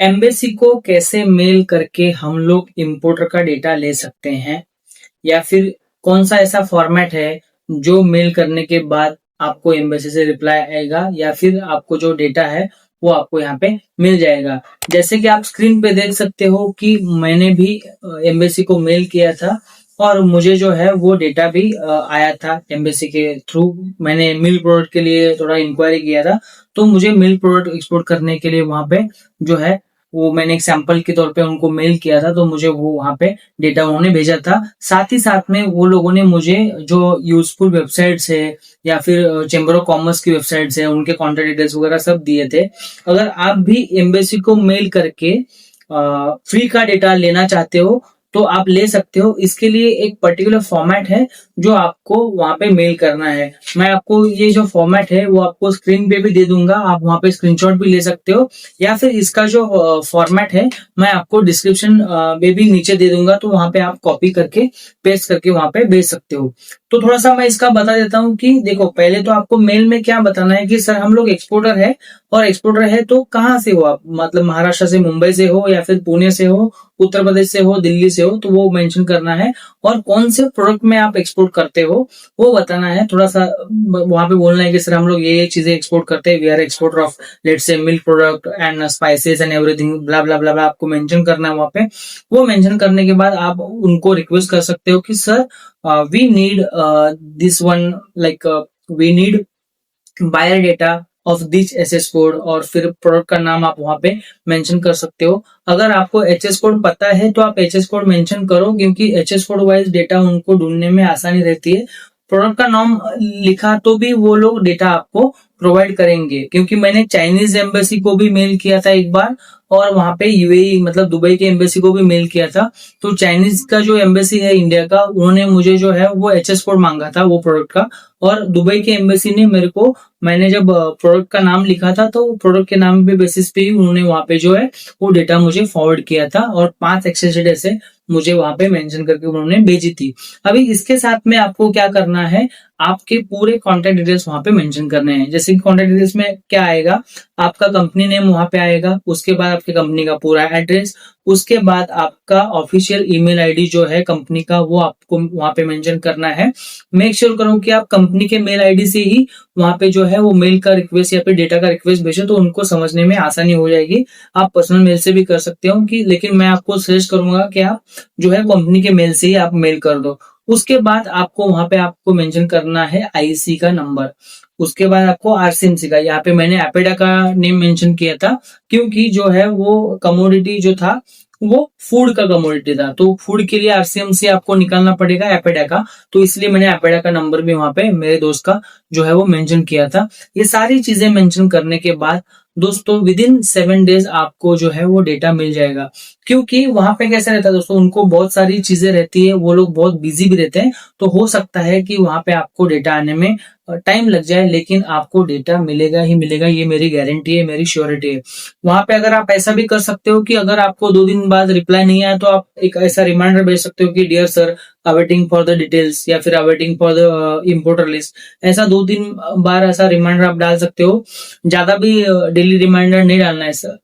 Embassy को कैसे mail करके हम लोग इम्पोर्टर का डेटा ले सकते हैं, या फिर कौन सा ऐसा फॉर्मेट है जो मेल करने के बाद आपको एम्बेसी से रिप्लाई आएगा, या फिर आपको जो डेटा है वो आपको यहाँ पे मिल जाएगा। जैसे कि आप स्क्रीन पे देख सकते हो कि मैंने भी एम्बेसी को मेल किया था और मुझे जो है वो डेटा भी आया था एम्बेसी के थ्रू। मैंने मिल्क प्रोडक्ट के लिए थोड़ा इंक्वायरी किया था, तो मुझे मिल्क प्रोडक्ट एक्सपोर्ट करने के लिए वहां पे जो है वो मैंने एक सैंपल के तौर पे उनको मेल किया था, तो मुझे वो वहां पे डेटा उन्होंने भेजा था। साथ ही साथ में वो लोगों ने मुझे जो यूजफुल वेबसाइट्स है या फिर चेंबर ऑफ कॉमर्स की वेबसाइट्स है उनके कॉन्टेक्ट डिटेल्स वगैरह सब दिए थे। अगर आप भी एम्बेसी को मेल करके फ्री का डेटा लेना चाहते हो तो आप ले सकते हो। इसके लिए एक पर्टिकुलर फॉर्मेट है जो आपको वहां पे मेल करना है। मैं आपको ये जो फॉर्मेट है वो आपको स्क्रीन पे भी दे दूंगा, आप वहां पे स्क्रीनशॉट भी ले सकते हो, या फिर इसका जो फॉर्मेट है मैं आपको डिस्क्रिप्शन में भी नीचे दे दूंगा, तो वहां पे आप कॉपी करके पेस्ट करके वहां पे भेज सकते हो। तो थोड़ा सा मैं इसका बता देता हूँ कि देखो, पहले तो आपको मेल में क्या बताना है कि सर हम लोग एक्सपोर्टर है, और एक्सपोर्टर है तो कहाँ से हो आप, मतलब महाराष्ट्र से, मुंबई से हो, या फिर पुणे से हो, उत्तर प्रदेश से हो, दिल्ली से हो, तो वो मेंशन करना है। और कौन से प्रोडक्ट में आप एक्सपोर्ट करते हो वो बताना है। थोड़ा सा वहां पे बोलना है कि सर हम लोग ये चीजें एक्सपोर्ट करते हैं, we are exporter of let's say milk product and spices and everything, blah blah blah blah, आपको मेंशन करना है वहां पे। वो मेंशन करने के बाद आप उनको रिक्वेस्ट कर सकते हो कि sir we need this one, like we need buyer data of this HS code, और फिर प्रोडक्ट का नाम आप वहां पे मेंशन कर सकते हो। अगर आपको एचएस कोड पता है तो आप एचएस कोड मेंशन करो, क्योंकि एचएस कोड वाइज डेटा उनको ढूंढने में आसानी रहती है। प्रोडक्ट का नाम लिखा तो भी वो लोग डेटा आपको प्रोवाइड करेंगे, क्योंकि मैंने चाइनीज एम्बेसी को भी मेल किया था एक बार, और वहां पे यूएई मतलब दुबई के एम्बेसी को भी मेल किया था। तो चाइनीज का जो एम्बेसी है इंडिया का, उन्होंने मुझे जो है वो एचएस कोड मांगा था वो प्रोडक्ट का, और दुबई के एम्बेसी ने मेरे को, मैंने जब प्रोडक्ट का नाम लिखा था तो प्रोडक्ट के नाम पे बेसिस पे ही उन्होंने वहां पे जो है वो डेटा मुझे फॉरवर्ड किया था, और 5 एक्सेस ऐसे मुझे वहां पे मेंशन करके उन्होंने भेजी थी। अभी इसके साथ में आपको क्या करना है, आपके पूरे कॉन्टेक्ट डिटेल्स वहां पे मेंशन करने हैं। जैसे कि कॉन्टेक्ट डिटेल्स में क्या आएगा, आपका कंपनी नेम वहां पे आएगा, उसके बाद आपके कंपनी का पूरा एड्रेस, उसके बाद आपका ऑफिशियल ईमेल आईडी जो है कंपनी का वो आपको वहां पे मेंशन करना है। मेक श्योर करो कि आप कंपनी के मेल आईडी से ही वहां पे जो है वो मेल का रिक्वेस्ट या फिर डेटा का रिक्वेस्ट भेजो, तो उनको समझने में आसानी हो जाएगी। आप पर्सनल मेल से भी कर सकते हो कि, लेकिन मैं आपको सजेस्ट करूंगा कि आप जो है कंपनी के मेल से ही आप मेल कर दो। उसके बाद आपको वहां पे आपको मेंशन करना है आईसी का नंबर, उसके बाद आपको आरसीएमसी का। यहाँ पे मैंने एपेडा का नेम मेंशन किया था, क्योंकि जो है वो कमोडिटी जो था वो फूड का कमोडिटी था, तो फूड के लिए आरसीएमसी आपको निकालना पड़ेगा एपेडा का, तो इसलिए मैंने एपेडा का नंबर भी वहां पे मेरे दोस्त का जो है वो मेंशन किया था। ये सारी चीजें मेंशन करने के बाद दोस्तों विद इन 7 डेज आपको जो है वो डेटा मिल जाएगा। क्योंकि वहां पे कैसा रहता है दोस्तों, उनको बहुत सारी चीजें रहती है, वो लोग बहुत बिजी भी रहते हैं, तो हो सकता है कि वहां पे आपको डेटा आने में टाइम लग जाए, लेकिन आपको डेटा मिलेगा ही मिलेगा, ये मेरी गारंटी है, मेरी श्योरिटी है। वहां पे अगर आप ऐसा भी कर सकते हो कि अगर आपको 2 दिन बाद रिप्लाई नहीं आया तो आप एक ऐसा रिमाइंडर भेज सकते हो कि dear sir awaiting for the details, या फिर awaiting for the importer list. ऐसा 2 3 बार ऐसा रिमाइंडर आप डाल सकते हो। ज्यादा भी डेली रिमाइंडर नहीं डालना है सर।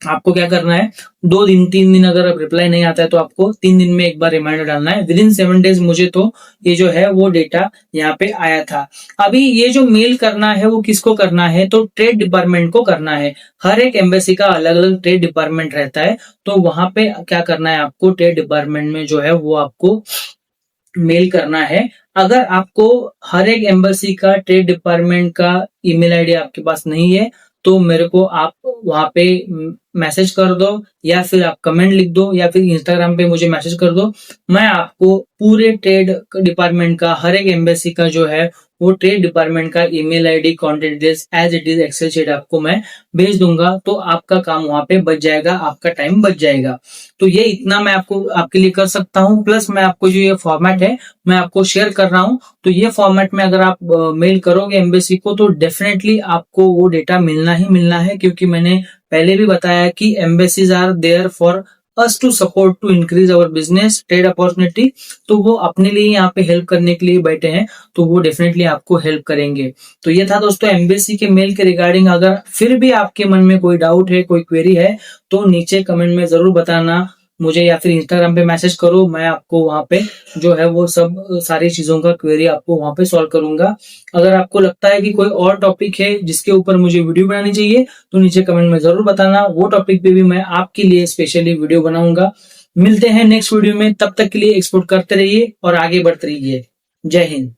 आपको क्या करना है, 2 दिन 3 दिन अगर अब रिप्लाई नहीं आता है तो आपको 3 दिन में एक बार रिमाइंडर डालना है। विद इन 7 डेज मुझे तो ये जो है वो डेटा यहाँ पे आया था। अभी ये जो मेल करना है वो किसको करना है, तो ट्रेड डिपार्टमेंट को करना है। हर एक एम्बेसी का अलग अलग ट्रेड डिपार्टमेंट रहता है, तो वहां पे क्या करना है, आपको ट्रेड डिपार्टमेंट में जो है वो आपको मेल करना है। अगर आपको हर एक एम्बेसी का ट्रेड डिपार्टमेंट का ईमेल आईडी आपके पास नहीं है, तो मेरे को आप वहां पे मैसेज कर दो, या फिर आप कमेंट लिख दो, या फिर इंस्टाग्राम पे मुझे मैसेज कर दो। मैं आपको पूरे ट्रेड डिपार्टमेंट का, हर एक एम्बेसी का जो है वो ट्रेड डिपार्टमेंट का email ID, contact details as it is Excel sheet आपको मैं भेज दूंगा, तो आपका काम वहां पे बच जाएगा, आपका टाइम बच जाएगा। तो ये इतना मैं आपको आपके लिए कर सकता हूँ। प्लस मैं आपको जो ये फॉर्मेट है मैं आपको शेयर कर रहा हूँ, तो ये फॉर्मेट में अगर आप मेल करोगे एम्बेसी को तो डेफिनेटली आपको वो डेटा मिलना ही मिलना है, क्योंकि मैंने पहले भी बताया कि embassies are there for us to support to increase our business trade opportunity. तो वो अपने लिए यहाँ पे हेल्प करने के लिए बैठे हैं, तो वो डेफिनेटली आपको हेल्प करेंगे। तो ये था दोस्तों एम्बेसी के मेल के रिगार्डिंग। अगर फिर भी आपके मन में कोई डाउट है, कोई क्वेरी है, तो नीचे कमेंट में जरूर बताना मुझे, या फिर इंस्टाग्राम पे मैसेज करो, मैं आपको वहां पे जो है वो सब सारी चीजों का क्वेरी आपको वहां पे सॉल्व करूंगा। अगर आपको लगता है कि कोई और टॉपिक है जिसके ऊपर मुझे वीडियो बनानी चाहिए, तो नीचे कमेंट में जरूर बताना, वो टॉपिक पे भी मैं आपके लिए स्पेशली वीडियो बनाऊंगा। मिलते हैं नेक्स्ट वीडियो में, तब तक के लिए एक्सपोर्ट करते रहिए और आगे बढ़ते रहिए। जय हिंद।